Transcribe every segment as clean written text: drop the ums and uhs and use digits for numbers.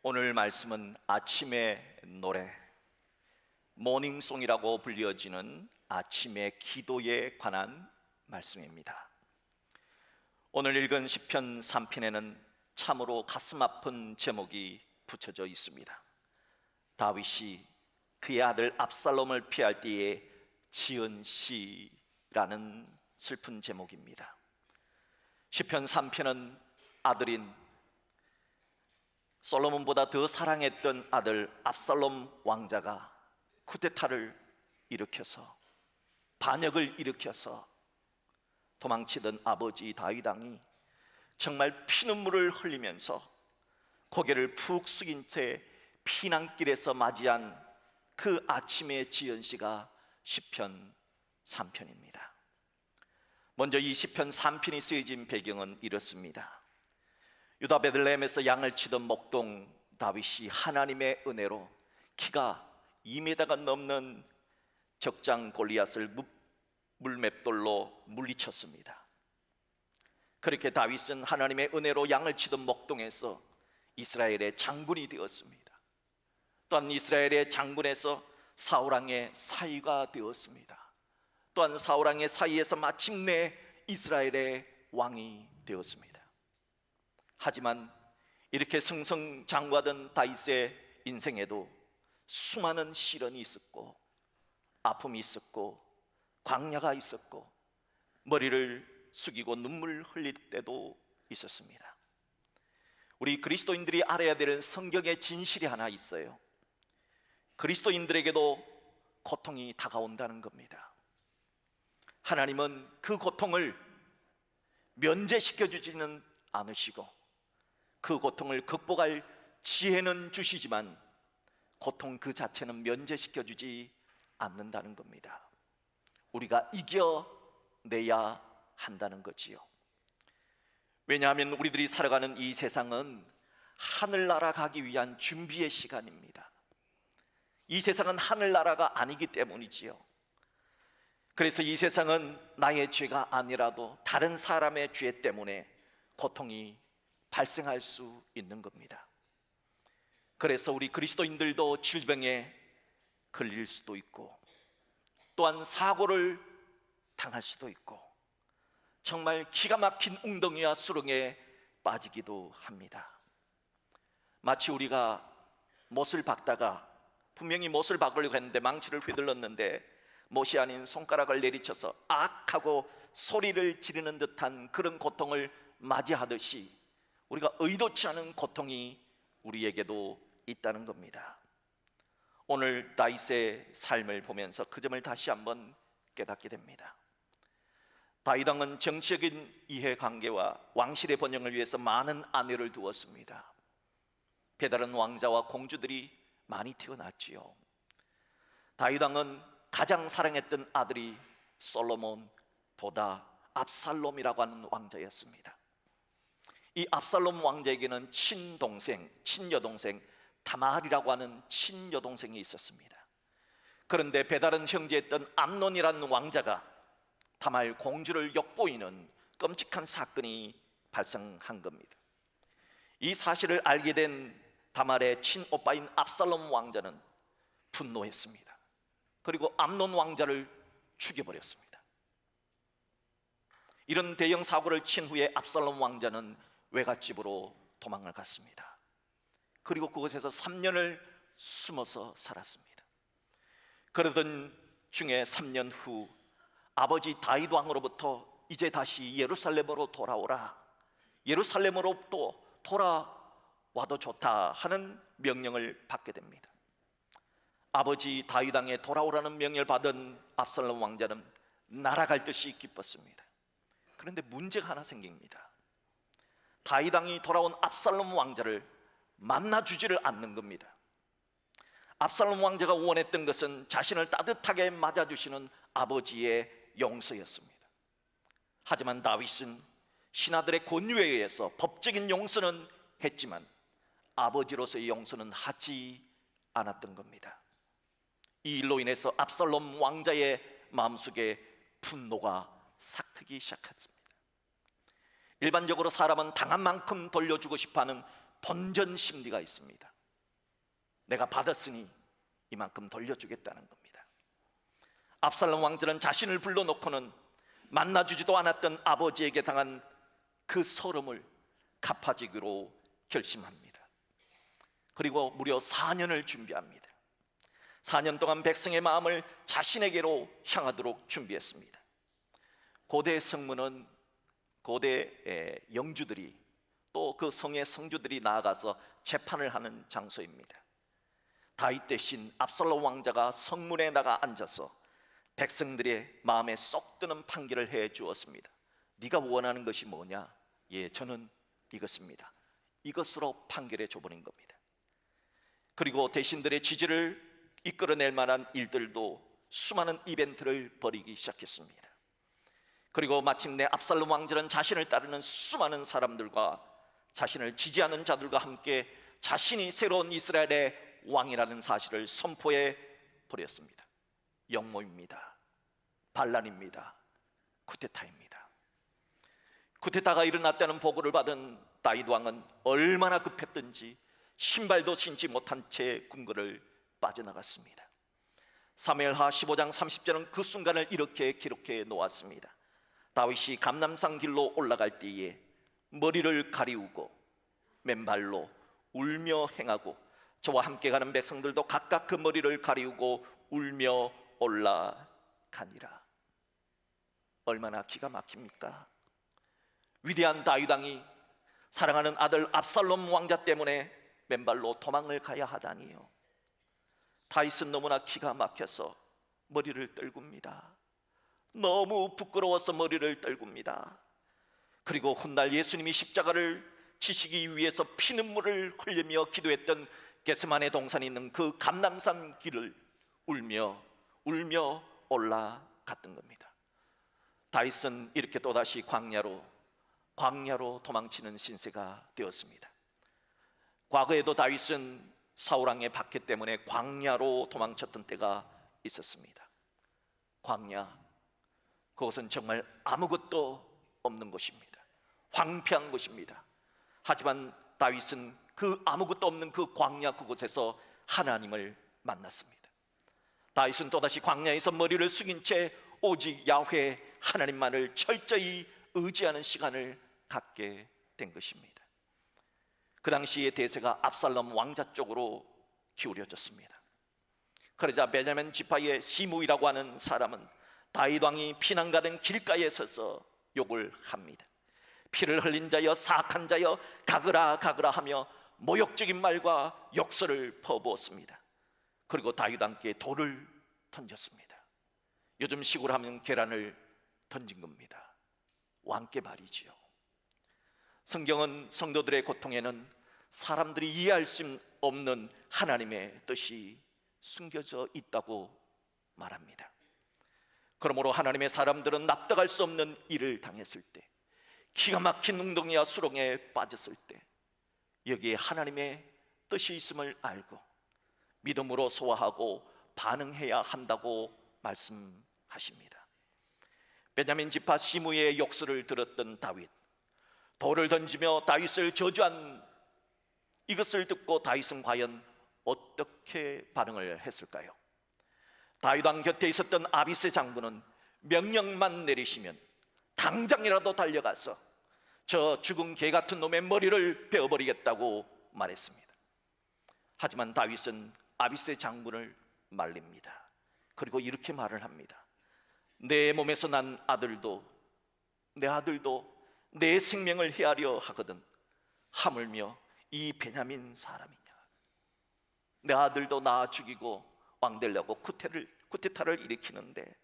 오늘 말씀은 아침의 노래, 모닝송이라고 불려지는 아침의 기도에 관한 말씀입니다. 오늘 읽은 시편 3편에는 참으로 가슴 아픈 제목이 붙여져 있습니다. 다윗이 그의 아들 압살롬을 피할 때에 지은 시라는 슬픈 제목입니다. 시편 3편은 아들인 솔로몬보다 더 사랑했던 아들 압살롬 왕자가 쿠데타를 일으켜서, 반역을 일으켜서 도망치던 아버지 다윗 왕이 정말 피눈물을 흘리면서 고개를 푹 숙인 채 피난길에서 맞이한 그 아침에 지은 시가 시편 3편입니다. 먼저 이 시편 3편이 쓰여진 배경은 이렇습니다. 유다 베들레헴에서 양을 치던 목동 다윗이 하나님의 은혜로 키가 2m가 넘는 적장 골리앗을 물맷돌로 물리쳤습니다. 그렇게 다윗은 하나님의 은혜로 양을 치던 목동에서 이스라엘의 장군이 되었습니다. 또한 이스라엘의 장군에서 사울왕의 사위가 되었습니다. 또한 사울왕의 사위에서 마침내 이스라엘의 왕이 되었습니다. 하지만 이렇게 승승장구하던 다윗의 인생에도 수많은 시련이 있었고, 아픔이 있었고, 광야가 있었고, 머리를 숙이고 눈물 흘릴 때도 있었습니다. 우리 그리스도인들이 알아야 될 성경의 진실이 하나 있어요. 그리스도인들에게도 고통이 다가온다는 겁니다. 하나님은 그 고통을 면제시켜주지는 않으시고 그 고통을 극복할 지혜는 주시지만 고통 그 자체는 면제시켜주지 않는다는 겁니다. 우리가 이겨내야 한다는 거지요. 왜냐하면 우리들이 살아가는 이 세상은 하늘나라 가기 위한 준비의 시간입니다. 이 세상은 하늘나라가 아니기 때문이지요. 그래서 이 세상은 나의 죄가 아니라도 다른 사람의 죄 때문에 고통이 발생할 수 있는 겁니다. 그래서 우리 그리스도인들도 질병에 걸릴 수도 있고, 또한 사고를 당할 수도 있고, 정말 기가 막힌 웅덩이와 수렁에 빠지기도 합니다. 마치 우리가 못을 박다가 분명히 못을 박으려고 했는데 망치를 휘둘렀는데 못이 아닌 손가락을 내리쳐서 악 하고 소리를 지르는 듯한 그런 고통을 맞이하듯이 우리가 의도치 않은 고통이 우리에게도 있다는 겁니다. 오늘 다윗의 삶을 보면서 그 점을 다시 한번 깨닫게 됩니다. 다윗 왕은 정치적인 이해관계와 왕실의 번영을 위해서 많은 아내를 두었습니다. 배다른 왕자와 공주들이 많이 태어났지요. 다윗 왕은 가장 사랑했던 아들이 솔로몬보다 압살롬이라고 하는 왕자였습니다. 이 압살롬 왕자에게는 친여동생 다말이라고 하는 친여동생이 있었습니다. 그런데 배다른 형제였던 암논이라는 왕자가 다말 공주를 엿보이는 끔찍한 사건이 발생한 겁니다. 이 사실을 알게 된 다말의 친오빠인 압살롬 왕자는 분노했습니다. 그리고 암논 왕자를 죽여버렸습니다. 이런 대형 사고를 친 후에 압살롬 왕자는 외갓집으로 도망을 갔습니다. 그리고 그곳에서 3년을 숨어서 살았습니다. 그러던 중에 3년 후 아버지 다윗 왕으로부터 이제 다시 예루살렘으로 돌아오라, 예루살렘으로 또 돌아와도 좋다 하는 명령을 받게 됩니다. 아버지 다윗 왕에 돌아오라는 명령을 받은 압살롬 왕자는 날아갈 듯이 기뻤습니다. 그런데 문제가 하나 생깁니다. 다윗 왕이 돌아온 압살롬 왕자를 만나주지를 않는 겁니다. 압살롬 왕자가 원했던 것은 자신을 따뜻하게 맞아주시는 아버지의 용서였습니다. 하지만 다윗은 신하들의 권유에 의해서 법적인 용서는 했지만 아버지로서의 용서는 하지 않았던 겁니다. 이 일로 인해서 압살롬 왕자의 마음속에 분노가 삭트기 시작했습니다. 일반적으로 사람은 당한 만큼 돌려주고 싶어하는 본전 심리가 있습니다. 내가 받았으니 이만큼 돌려주겠다는 겁니다. 압살롬 왕자는 자신을 불러놓고는 만나주지도 않았던 아버지에게 당한 그 서름을 갚아주기로 결심합니다. 그리고 무려 4년을 준비합니다. 4년 동안 백성의 마음을 자신에게로 향하도록 준비했습니다. 고대 성문은 고대 영주들이 또 그 성의 성주들이 나아가서 재판을 하는 장소입니다. 다윗 대신 압살롬 왕자가 성문에 나가 앉아서 백성들의 마음에 쏙 드는 판결을 해 주었습니다. 네가 원하는 것이 뭐냐? 예, 저는 이것입니다. 이것으로 판결해 줘버린 겁니다. 그리고 대신들의 지지를 이끌어낼 만한 일들도 수많은 이벤트를 벌이기 시작했습니다. 그리고 마침내 압살롬 왕자는 자신을 따르는 수많은 사람들과 자신을 지지하는 자들과 함께 자신이 새로운 이스라엘의 왕이라는 사실을 선포해 버렸습니다. 역모입니다. 반란입니다. 쿠데타입니다. 쿠데타가 일어났다는 보고를 받은 다윗 왕은 얼마나 급했던지 신발도 신지 못한 채 궁궐을 빠져나갔습니다. 사무엘하 15장 30절은 그 순간을 이렇게 기록해 놓았습니다. 다윗이 감람산 길로 올라갈 때에 머리를 가리우고 맨발로 울며 행하고 저와 함께 가는 백성들도 각각 그 머리를 가리우고 울며 올라가니라. 얼마나 기가 막힙니까? 위대한 다윗 왕이 사랑하는 아들 압살롬 왕자 때문에 맨발로 도망을 가야 하다니요. 다윗은 너무나 기가 막혀서 머리를 떨굽니다. 너무 부끄러워서 머리를 떨굽니다. 그리고 훗날 예수님이 십자가를 지시기 위해서 피눈물을 흘리며 기도했던 겟세마네 동산에 있는 그 감람산 길을 울며 올라갔던 겁니다. 다윗은 이렇게 또다시 광야로 도망치는 신세가 되었습니다. 과거에도 다윗은 사울왕의 박해 때문에 광야로 도망쳤던 때가 있었습니다. 광야, 그것은 정말 아무것도 없는 곳입니다. 황폐한 곳입니다. 하지만 다윗은 그 아무것도 없는 그 광야 그곳에서 하나님을 만났습니다. 다윗은 또다시 광야에서 머리를 숙인 채 오직 야훼 하나님만을 철저히 의지하는 시간을 갖게 된 것입니다. 그 당시의 대세가 압살롬 왕자 쪽으로 기울여졌습니다. 그러자 베냐민 지파의 시므이라고 하는 사람은 다윗 왕이 피난 가는 길가에 서서 욕을 합니다. 피를 흘린 자여, 사악한 자여, 가그라 하며 모욕적인 말과 욕설을 퍼부었습니다. 그리고 다윗 왕께 돌을 던졌습니다. 요즘 식으로 하면 계란을 던진 겁니다. 왕께 말이지요. 성경은 성도들의 고통에는 사람들이 이해할 수 없는 하나님의 뜻이 숨겨져 있다고 말합니다. 그러므로 하나님의 사람들은 납득할 수 없는 일을 당했을 때, 기가 막힌 웅덩이와 수렁에 빠졌을 때 여기에 하나님의 뜻이 있음을 알고 믿음으로 소화하고 반응해야 한다고 말씀하십니다. 베냐민 지파 시므이의 욕설을 들었던 다윗, 돌을 던지며 다윗을 저주한 이것을 듣고 다윗은 과연 어떻게 반응을 했을까요? 다윗 왕 곁에 있었던 아비새 장군은 명령만 내리시면 당장이라도 달려가서 저 죽은 개 같은 놈의 머리를 베어버리겠다고 말했습니다. 하지만 다윗은 아비새 장군을 말립니다. 그리고 이렇게 말을 합니다. 내 몸에서 난 아들도 내 생명을 헤아려 하거든 하물며 이 베냐민 사람이냐? 내 아들도 나 죽이고 왕 되려고 쿠데타를 일으키는데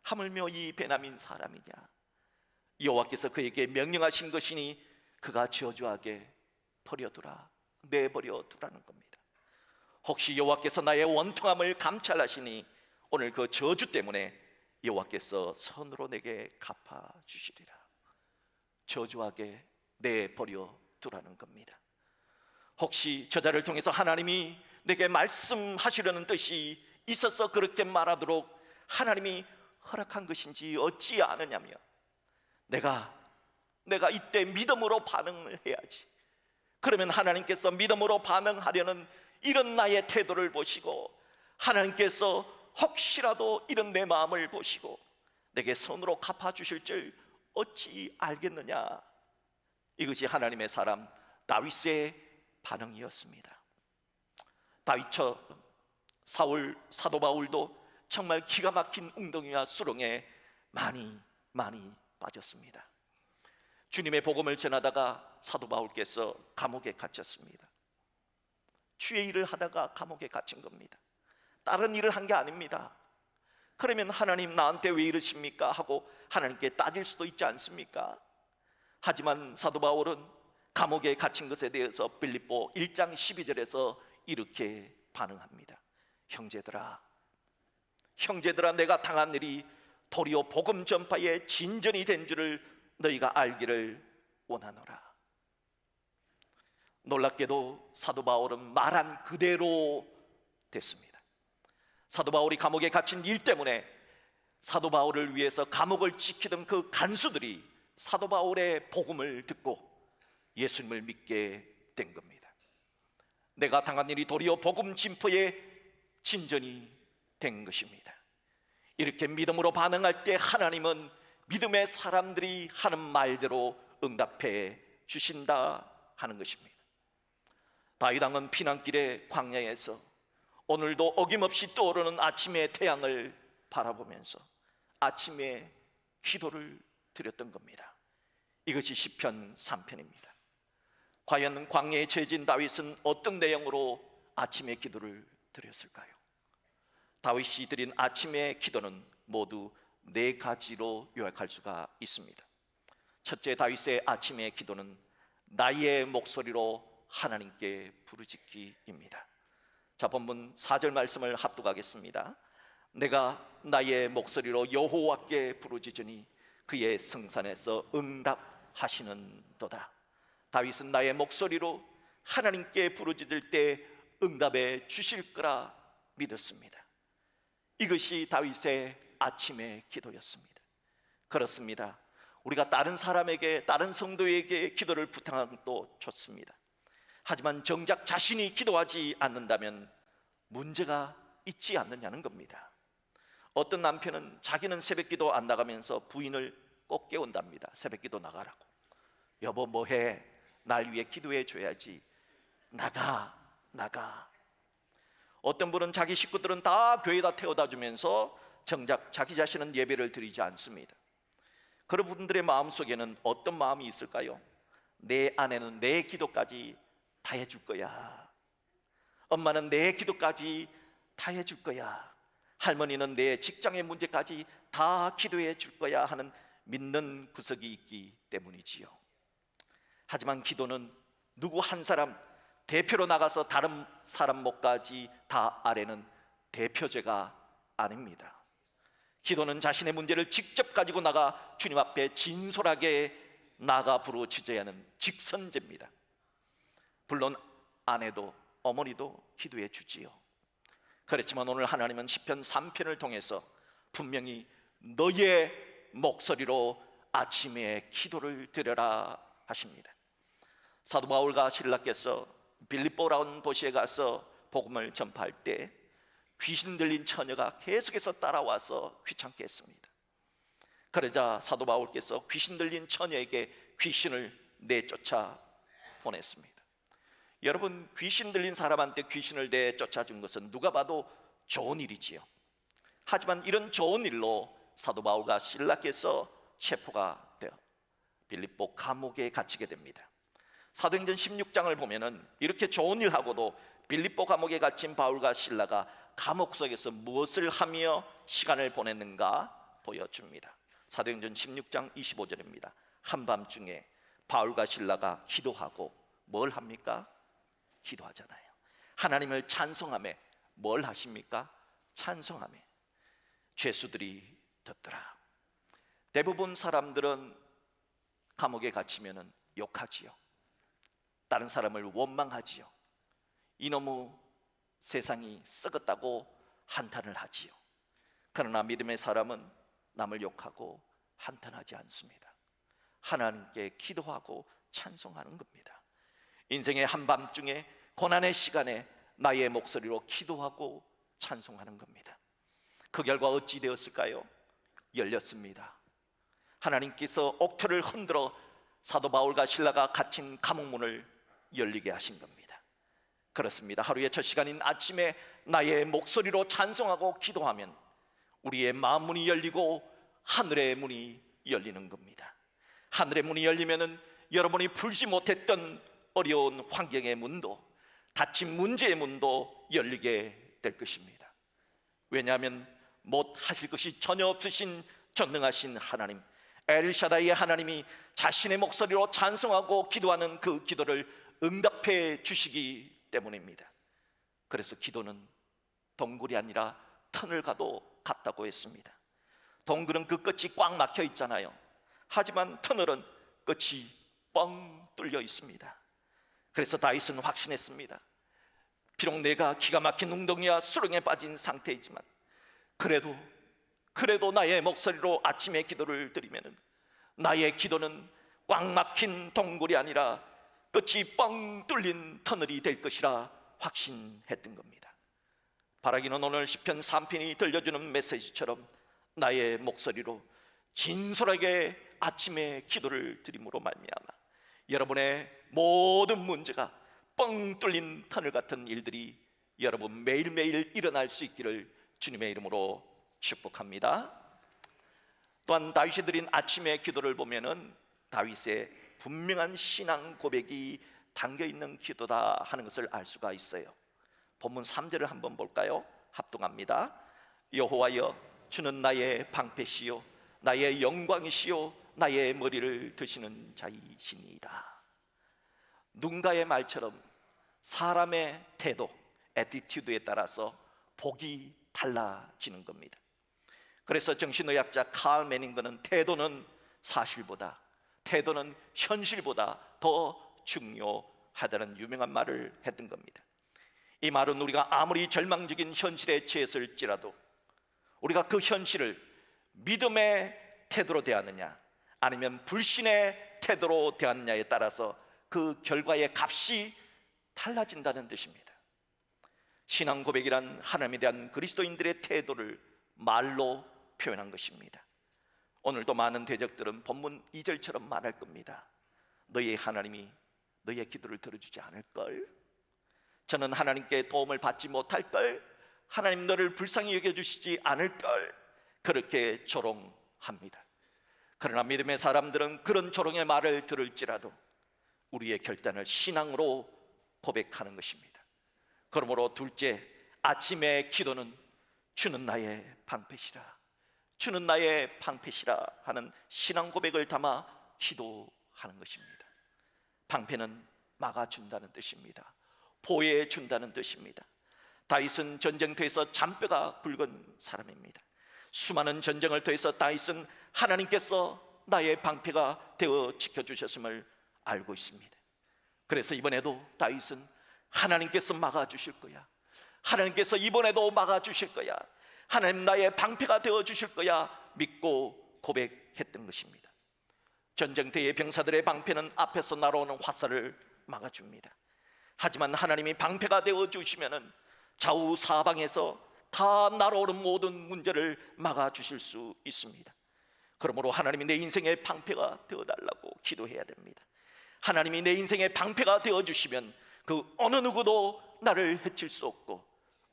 하물며 이 베냐민 사람이냐? 여호와께서 그에게 명령하신 것이니 그가 저주하게 내버려 두라는 겁니다. 혹시 여호와께서 나의 원통함을 감찰하시니 오늘 그 저주 때문에 여호와께서 선으로 내게 갚아주시리라. 저주하게 내버려 두라는 겁니다. 혹시 저자를 통해서 하나님이 내게 말씀하시려는 뜻이 있어서 그렇게 말하도록 하나님이 허락한 것인지 어찌 아느냐며 내가 이때 믿음으로 반응을 해야지. 그러면 하나님께서 믿음으로 반응하려는 이런 나의 태도를 보시고, 하나님께서 혹시라도 이런 내 마음을 보시고 내게 선으로 갚아주실 줄 어찌 알겠느냐. 이것이 하나님의 사람 다윗의 반응이었습니다. 다윗처럼 사도 바울도 정말 기가 막힌 웅덩이와 수렁에 많이 빠졌습니다. 주님의 복음을 전하다가 사도 바울께서 감옥에 갇혔습니다. 주의 일을 하다가 감옥에 갇힌 겁니다. 다른 일을 한 게 아닙니다. 그러면 하나님 나한테 왜 이러십니까? 하고 하나님께 따질 수도 있지 않습니까? 하지만 사도 바울은 감옥에 갇힌 것에 대해서 빌립보 1장 12절에서 이렇게 반응합니다. 형제들아, 내가 당한 일이 도리어 복음 전파의 진전이 된 줄을 너희가 알기를 원하노라. 놀랍게도 사도 바울은 말한 그대로 됐습니다. 사도 바울이 감옥에 갇힌 일 때문에 사도 바울을 위해서 감옥을 지키던 그 간수들이 사도 바울의 복음을 듣고 예수님을 믿게 된 겁니다. 내가 당한 일이 도리어 복음 진포의 진전이 된 것입니다. 이렇게 믿음으로 반응할 때 하나님은 믿음의 사람들이 하는 말대로 응답해 주신다 하는 것입니다. 다윗 왕은 피난길의 광야에서 오늘도 어김없이 떠오르는 아침의 태양을 바라보면서 아침에 기도를 드렸던 겁니다. 이것이 시편 3편입니다. 과연 광야에 처해진 다윗은 어떤 내용으로 아침의 기도를 드렸을까요? 다윗이 드린 아침의 기도는 모두 4가지로 요약할 수가 있습니다. 첫째, 다윗의 아침의 기도는 나의 목소리로 하나님께 부르짖기입니다. 자, 본문 4절 말씀을 합독하겠습니다. 내가 나의 목소리로 여호와께 부르짖으니 그의 성산에서 응답하시는도다. 다윗은 나의 목소리로 하나님께 부르짖을 때 응답해 주실 거라 믿었습니다. 이것이 다윗의 아침의 기도였습니다. 그렇습니다. 우리가 다른 사람에게, 다른 성도에게 기도를 부탁하는 것도 좋습니다. 하지만 정작 자신이 기도하지 않는다면 문제가 있지 않느냐는 겁니다. 어떤 남편은 자기는 새벽기도 안 나가면서 부인을 꼭 깨운답니다. 새벽기도 나가라고. 여보 뭐해? 날 위해 기도해 줘야지. 나가. 어떤 분은 자기 식구들은 다 교회에다 태워다 주면서 정작 자기 자신은 예배를 드리지 않습니다. 그런 분들의 마음속에는 어떤 마음이 있을까요? 내 아내는 내 기도까지 다 해줄 거야. 엄마는 내 기도까지 다 해줄 거야. 할머니는 내 직장의 문제까지 다 기도해 줄 거야 하는 믿는 구석이 있기 때문이지요. 하지만 기도는 누구 한 사람 대표로 나가서 다른 사람 목까지 다 아뢰는 대표제가 아닙니다. 기도는 자신의 문제를 직접 가지고 나가 주님 앞에 진솔하게 나가 부르짖어야 하는 직선제입니다. 물론 아내도 어머니도 기도해 주지요. 그렇지만 오늘 하나님은 시편 3편을 통해서 분명히 너의 목소리로 아침에 기도를 드려라 하십니다. 사도 바울과 실라께서 빌립보라는 도시에 가서 복음을 전파할 때 귀신 들린 처녀가 계속해서 따라와서 귀찮게 했습니다. 그러자 사도 바울께서 귀신 들린 처녀에게 귀신을 내쫓아 보냈습니다. 여러분, 귀신 들린 사람한테 귀신을 내쫓아 준 것은 누가 봐도 좋은 일이지요. 하지만 이런 좋은 일로 사도 바울과 실라께서 체포가 되어 빌립보 감옥에 갇히게 됩니다. 사도행전 16장을 보면은 이렇게 좋은 일하고도 빌립보 감옥에 갇힌 바울과 실라가 감옥 속에서 무엇을 하며 시간을 보냈는가 보여줍니다. 사도행전 16장 25절입니다. 한밤중에 바울과 실라가 기도하고 뭘 합니까? 기도하잖아요. 하나님을 찬송하며 뭘 하십니까? 찬송하며 죄수들이 듣더라. 대부분 사람들은 감옥에 갇히면 욕하지요. 다른 사람을 원망하지요. 이놈의 세상이 썩었다고 한탄을 하지요. 그러나 믿음의 사람은 남을 욕하고 한탄하지 않습니다. 하나님께 기도하고 찬송하는 겁니다. 인생의 한밤중에 고난의 시간에 나의 목소리로 기도하고 찬송하는 겁니다. 그 결과 어찌 되었을까요? 열렸습니다. 하나님께서 옥토를 흔들어 사도 바울과 실라가 갇힌 감옥문을 열리게 하신 겁니다. 그렇습니다. 하루의 첫 시간인 아침에 나의 목소리로 찬송하고 기도하면 우리의 마음 문이 열리고 하늘의 문이 열리는 겁니다. 하늘의 문이 열리면은 여러분이 풀지 못했던 어려운 환경의 문도, 닫힌 문제의 문도 열리게 될 것입니다. 왜냐하면 못 하실 것이 전혀 없으신 전능하신 하나님, 엘샤다이의 하나님이 자신의 목소리로 찬송하고 기도하는 그 기도를 응답해 주시기 때문입니다. 그래서 기도는 동굴이 아니라 터널 가도 같다고 했습니다. 동굴은 그 끝이 꽉 막혀 있잖아요. 하지만 터널은 끝이 뻥 뚫려 있습니다. 그래서 다윗은 확신했습니다. 비록 내가 기가 막힌 웅덩이와 수렁에 빠진 상태이지만 그래도 나의 목소리로 아침에 기도를 드리면 나의 기도는 꽉 막힌 동굴이 아니라 끝이 뻥 뚫린 터널이 될 것이라 확신했던 겁니다. 바라기는 오늘 시편 3편이 들려주는 메시지처럼 나의 목소리로 진솔하게 아침에 기도를 드림으로 말미암아 여러분의 모든 문제가 뻥 뚫린 터널 같은 일들이 여러분 매일매일 일어날 수 있기를 주님의 이름으로 축복합니다. 또한 다윗이 드린 아침의 기도를 보면은 다윗의 분명한 신앙 고백이 담겨있는 기도다 하는 것을 알 수가 있어요. 본문 3절을 한번 볼까요? 합동합니다. 여호와여, 주는 나의 방패시요 나의 영광이시요 나의 머리를 드시는 자이시니이다. 누군가의 말처럼 사람의 태도, 애티튜드에 따라서 복이 달라지는 겁니다. 그래서 정신의학자 칼 매닝거는 태도는 사실보다, 태도는 현실보다 더 중요하다는 유명한 말을 했던 겁니다. 이 말은 우리가 아무리 절망적인 현실에 처했을지라도 우리가 그 현실을 믿음의 태도로 대하느냐 아니면 불신의 태도로 대하느냐에 따라서 그 결과의 값이 달라진다는 뜻입니다. 신앙 고백이란 하나님에 대한 그리스도인들의 태도를 말로 표현한 것입니다. 오늘도 많은 대적들은 본문 2절처럼 말할 겁니다. 너희의 하나님이 너희의 기도를 들어주지 않을걸? 저는 하나님께 도움을 받지 못할걸? 하나님 너를 불쌍히 여겨주시지 않을걸? 그렇게 조롱합니다. 그러나 믿음의 사람들은 그런 조롱의 말을 들을지라도 우리의 결단을 신앙으로 고백하는 것입니다. 그러므로 둘째, 아침의 기도는 주는 나의 방패시라, 주는 나의 방패시라 하는 신앙 고백을 담아 기도하는 것입니다. 방패는 막아준다는 뜻입니다. 보호해준다는 뜻입니다. 다윗은 전쟁터에서 잔뼈가 굵은 사람입니다. 수많은 전쟁을 통해서 다윗은 하나님께서 나의 방패가 되어 지켜주셨음을 알고 있습니다. 그래서 이번에도 다윗은 하나님께서 막아주실 거야, 하나님께서 이번에도 막아주실 거야, 하나님 나의 방패가 되어주실 거야 믿고 고백했던 것입니다. 전쟁터의 병사들의 방패는 앞에서 날아오는 화살을 막아줍니다. 하지만 하나님이 방패가 되어주시면 좌우 사방에서 다 날아오는 모든 문제를 막아주실 수 있습니다. 그러므로 하나님이 내 인생의 방패가 되어달라고 기도해야 됩니다. 하나님이 내 인생의 방패가 되어주시면 그 어느 누구도 나를 해칠 수 없고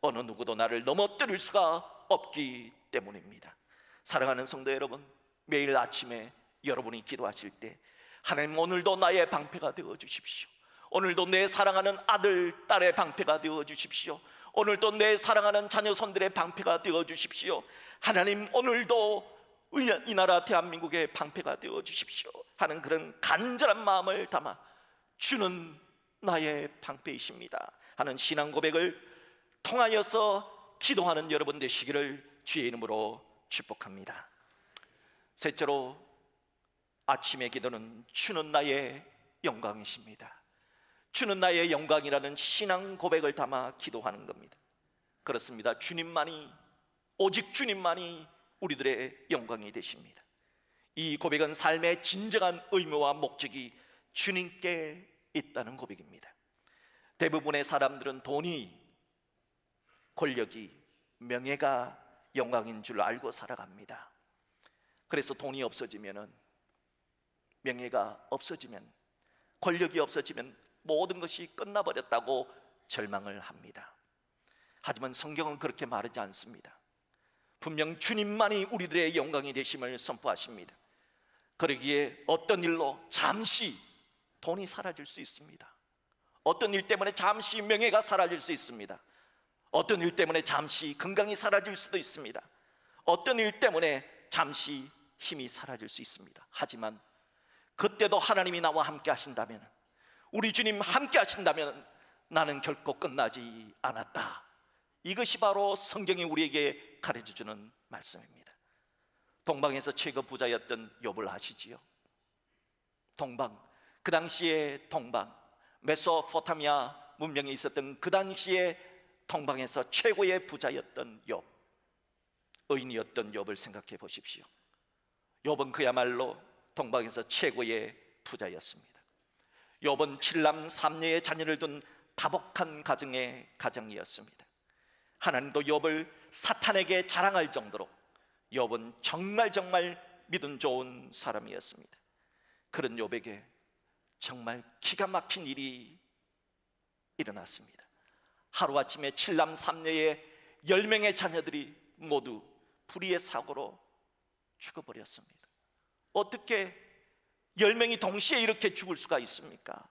어느 누구도 나를 넘어뜨릴 수가 없기 때문입니다. 사랑하는 성도 여러분, 매일 아침에 여러분이 기도하실 때 하나님 오늘도 나의 방패가 되어주십시오. 오늘도 내 사랑하는 아들, 딸의 방패가 되어주십시오. 오늘도 내 사랑하는 자녀손들의 방패가 되어주십시오. 하나님 오늘도 이 나라 대한민국의 방패가 되어주십시오 하는 그런 간절한 마음을 담아 주는 나의 방패이십니다 하는 신앙 고백을 통하여서 기도하는 여러분 되시기를 주의 이름으로 축복합니다. 셋째로, 아침의 기도는 주는 나의 영광이십니다. 주는 나의 영광이라는 신앙 고백을 담아 기도하는 겁니다. 그렇습니다. 주님만이, 오직 주님만이 우리들의 영광이 되십니다. 이 고백은 삶의 진정한 의무와 목적이 주님께 있다는 고백입니다. 대부분의 사람들은 돈이, 권력이, 명예가 영광인 줄 알고 살아갑니다. 그래서 돈이 없어지면, 명예가 없어지면, 권력이 없어지면 모든 것이 끝나버렸다고 절망을 합니다. 하지만 성경은 그렇게 말하지 않습니다. 분명 주님만이 우리들의 영광이 되심을 선포하십니다. 그러기에 어떤 일로 잠시 돈이 사라질 수 있습니다. 어떤 일 때문에 잠시 명예가 사라질 수 있습니다. 어떤 일 때문에 잠시 건강이 사라질 수도 있습니다. 어떤 일 때문에 잠시 힘이 사라질 수 있습니다. 하지만 그때도 하나님이 나와 함께 하신다면, 우리 주님 함께 하신다면 나는 결코 끝나지 않았다. 이것이 바로 성경이 우리에게 가르쳐주는 말씀입니다. 동방에서 최고 부자였던 욥을 아시지요? 동방, 그 당시에 동방, 메소포타미아 문명에 있었던 그 당시에 동방에서 최고의 부자였던 욥, 의인이었던 욥을 생각해 보십시오. 욥은 그야말로 동방에서 최고의 부자였습니다. 욥은 7남 3녀의 자녀를 둔 다복한 가정의 가정이었습니다. 하나님도 욥을 사탄에게 자랑할 정도로 욥은 정말 믿음 좋은 사람이었습니다. 그런 욥에게 정말 기가 막힌 일이 일어났습니다. 하루아침에 7남 3녀의 10명의 자녀들이 모두 불의의 사고로 죽어버렸습니다. 어떻게 10명이 동시에 이렇게 죽을 수가 있습니까?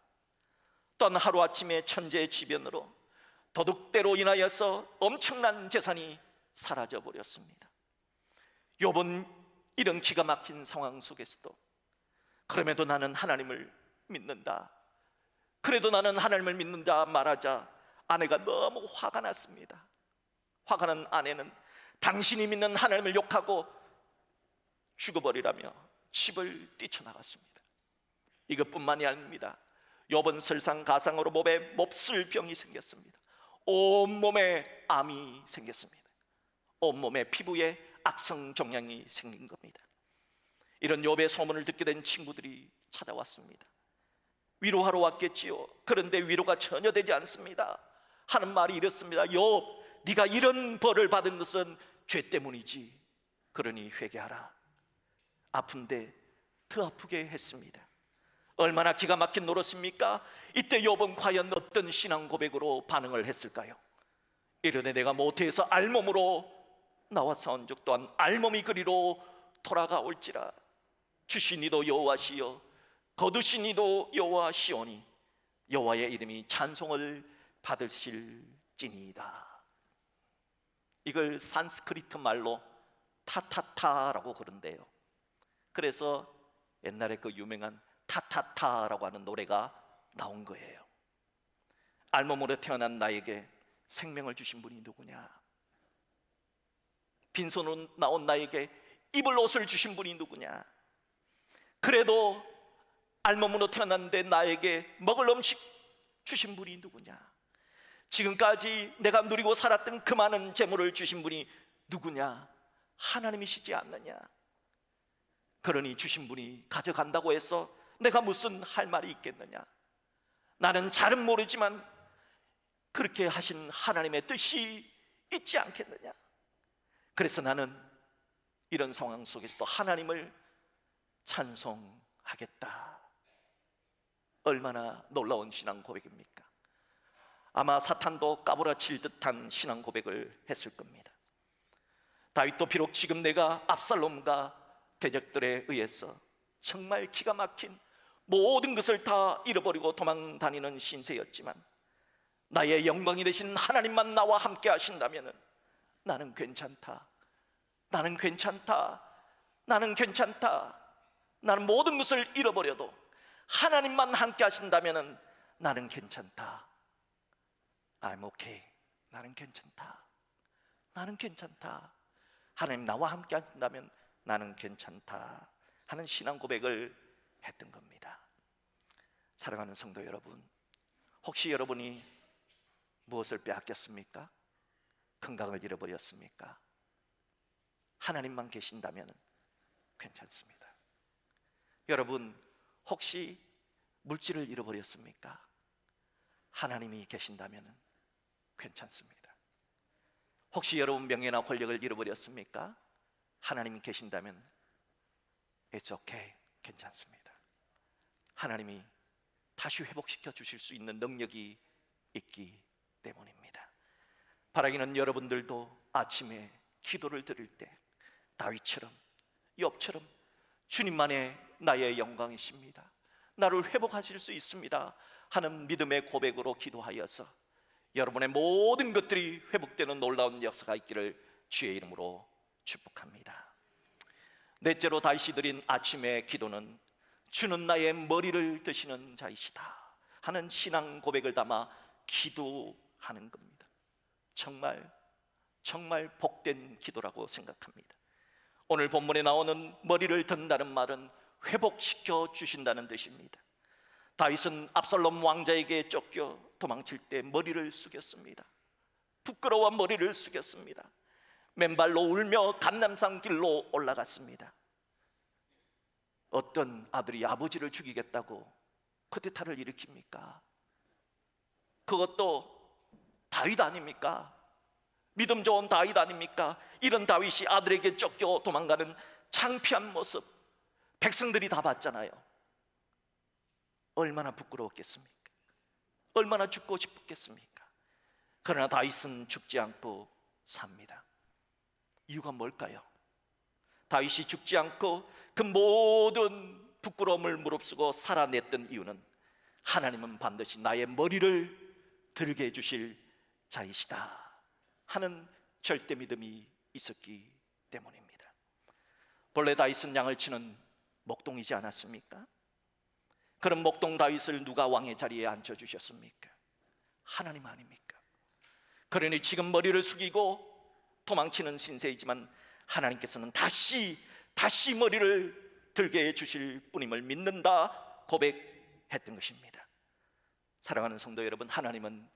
또한 하루아침에 천재의 지변으로, 도둑대로 인하여서 엄청난 재산이 사라져버렸습니다. 욥은 이런 기가 막힌 상황 속에서도 그럼에도 나는 하나님을 믿는다, 그래도 나는 하나님을 믿는다 말하자 아내가 너무 화가 났습니다. 화가 난 아내는 당신이 믿는 하나님을 욕하고 죽어버리라며 집을 뛰쳐나갔습니다. 이것뿐만이 아닙니다. 욥은 설상가상으로 몸에 몹쓸 병이 생겼습니다. 온몸에 암이 생겼습니다. 온몸에 피부에 악성종양이 생긴 겁니다. 이런 욥의 소문을 듣게 된 친구들이 찾아왔습니다. 위로하러 왔겠지요. 그런데 위로가 전혀 되지 않습니다. 하는 말이 이렇습니다. 욥, 네가 이런 벌을 받은 것은 죄 때문이지. 그러니 회개하라. 아픈데 더 아프게 했습니다. 얼마나 기가 막힌 노릇입니까? 이때 욥은 과연 어떤 신앙 고백으로 반응을 했을까요? 이르되 내가 모태에서 알몸으로 나와사온 적 또한 알몸이 그리로 돌아가올지라. 주신 이도 여호와시요 거두신 이도 여호와시오니 여호와의 이름이 찬송을 받으실지니이다. 이걸 산스크리트 말로 타타타라고 그런대요. 그래서 옛날에 그 유명한 타타타라고 하는 노래가 나온 거예요. 알몸으로 태어난 나에게 생명을 주신 분이 누구냐? 빈손으로 나온 나에게 입을 옷을 주신 분이 누구냐? 그래도 알몸으로 태어났는데 나에게 먹을 음식 주신 분이 누구냐? 지금까지 내가 누리고 살았던 그 많은 재물을 주신 분이 누구냐? 하나님이시지 않느냐? 그러니 주신 분이 가져간다고 해서 내가 무슨 할 말이 있겠느냐? 나는 잘은 모르지만 그렇게 하신 하나님의 뜻이 있지 않겠느냐? 그래서 나는 이런 상황 속에서도 하나님을 찬송하겠다. 얼마나 놀라운 신앙 고백입니까? 아마 사탄도 까부라칠 듯한 신앙 고백을 했을 겁니다. 다윗도 비록 지금 내가 압살롬과 대적들에 의해서 정말 기가 막힌 모든 것을 다 잃어버리고 도망 다니는 신세였지만 나의 영광이 되신 하나님만 나와 함께 하신다면 나는 괜찮다, 나는 괜찮다, 나는 괜찮다. 나는 모든 것을 잃어버려도 하나님만 함께 하신다면 나는 괜찮다. I'm okay. 나는 괜찮다, 나는 괜찮다. 하나님 나와 함께 하신다면 나는 괜찮다 하는 신앙 고백을 했던 겁니다. 사랑하는 성도 여러분, 혹시 여러분이 무엇을 빼앗겼습니까? 건강을 잃어버렸습니까? 하나님만 계신다면 괜찮습니다. 여러분 혹시 물질을 잃어버렸습니까? 하나님이 계신다면 괜찮습니다. 혹시 여러분 명예나 권력을 잃어버렸습니까? 하나님이 계신다면 It's okay, 괜찮습니다. 하나님이 다시 회복시켜 주실 수 있는 능력이 있기 때문입니다. 바라기는 여러분들도 아침에 기도를 드릴 때 다윗처럼, 욥처럼 주님만의 나의 영광이십니다, 나를 회복하실 수 있습니다 하는 믿음의 고백으로 기도하여서 여러분의 모든 것들이 회복되는 놀라운 역사가 있기를 주의 이름으로 축복합니다. 넷째로 다윗이 드린 아침의 기도는 주는 나의 머리를 드시는 자이시다 하는 신앙 고백을 담아 기도하는 겁니다. 정말 복된 기도라고 생각합니다. 오늘 본문에 나오는 머리를 든다는 말은 회복시켜 주신다는 뜻입니다. 다윗은 압살롬 왕자에게 쫓겨 도망칠 때 머리를 숙였습니다. 부끄러워 머리를 숙였습니다. 맨발로 울며 감람산 길로 올라갔습니다. 어떤 아들이 아버지를 죽이겠다고 쿠데타를 일으킵니까? 그것도 다윗 아닙니까? 믿음 좋은 다윗 아닙니까? 이런 다윗이 아들에게 쫓겨 도망가는 창피한 모습 백성들이 다 봤잖아요. 얼마나 부끄러웠겠습니까? 얼마나 죽고 싶었겠습니까? 그러나 다윗은 죽지 않고 삽니다. 이유가 뭘까요? 다윗이 죽지 않고 그 모든 부끄러움을 무릅쓰고 살아냈던 이유는 하나님은 반드시 나의 머리를 들게 해주실 자이시다 하는 절대 믿음이 있었기 때문입니다. 본래 다윗은 양을 치는 목동이지 않았습니까? 그런 목동 다윗을 누가 왕의 자리에 앉혀주셨습니까? 하나님 아닙니까? 그러니 지금 머리를 숙이고 도망치는 신세이지만 하나님께서는 다시 머리를 들게 해주실 분임을 믿는다 고백했던 것입니다. 사랑하는 성도 여러분, 하나님은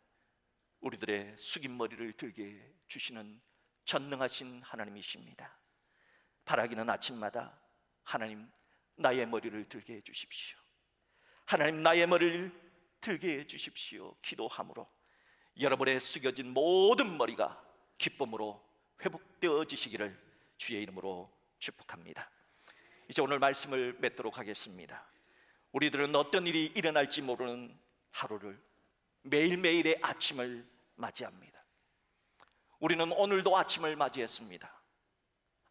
우리들의 숙인 머리를 들게 주시는 전능하신 하나님이십니다. 바라기는 아침마다 하나님 나의 머리를 들게 해주십시오, 하나님 나의 머리를 들게 해주십시오 기도함으로 여러분의 숙여진 모든 머리가 기쁨으로 회복되어지시기를 주의 이름으로 축복합니다. 이제 오늘 말씀을 맺도록 하겠습니다. 우리들은 어떤 일이 일어날지 모르는 하루를, 매일매일의 아침을 맞이합니다. 우리는 오늘도 아침을 맞이했습니다.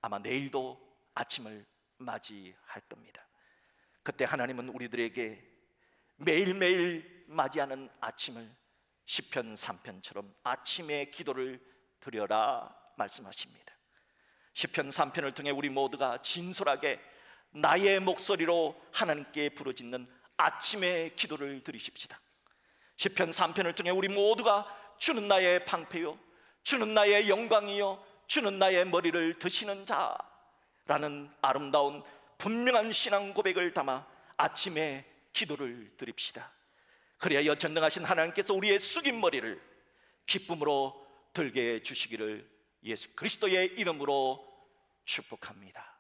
아마 내일도 아침을 맞이할 겁니다. 그때 하나님은 우리들에게 매일매일 맞이하는 아침을 시편 3편처럼 아침의 기도를 드려라 말씀하십니다. 시편 3편을 통해 우리 모두가 진솔하게 나의 목소리로 하나님께 부르짖는 아침의 기도를 드리십시다. 시편 3편을 통해 우리 모두가 주는 나의 방패요, 주는 나의 영광이요, 주는 나의 머리를 드시는 자라는 아름다운 분명한 신앙 고백을 담아 아침에 기도를 드립시다. 그래야 전능하신 하나님께서 우리의 숙인 머리를 기쁨으로 들게 해주시기를 예수 그리스도의 이름으로 축복합니다.